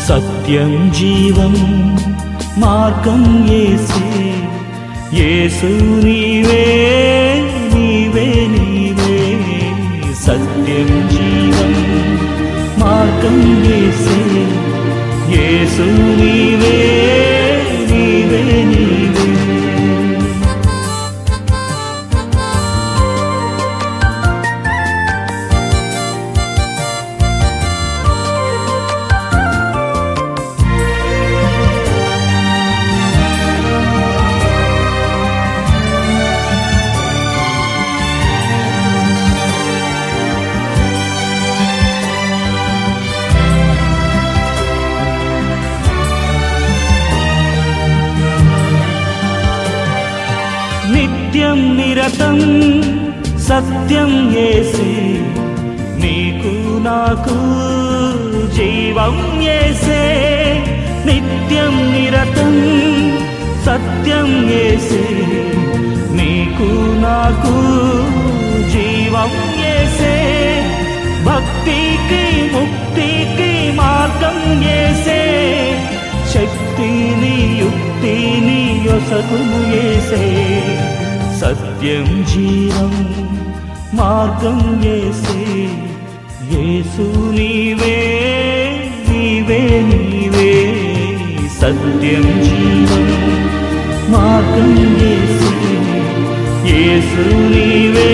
సత్యం జీవం మార్గం యేసే, యేసు నీవే నీవే నీవే. సత్యం జీవం మార్గం యేసే, యేసు నీవే నీవే నీవే. నిత్యం నిరతం సత్యం యేసే, నీకు నాకు జీవం యేసే. నిత్యం నిరతం సత్యం యేసే, నీకు నాకు జీవం యేసే. భక్తికి ముక్తికి మార్గం యేసే, శక్తిని యుక్తిని యొసగును యేసే. సత్యం జీవం మార్గం యేసే, యేసు నీవే నీవే నీవే. సత్యం జీవం మార్గం యేసే, యేసు నీవే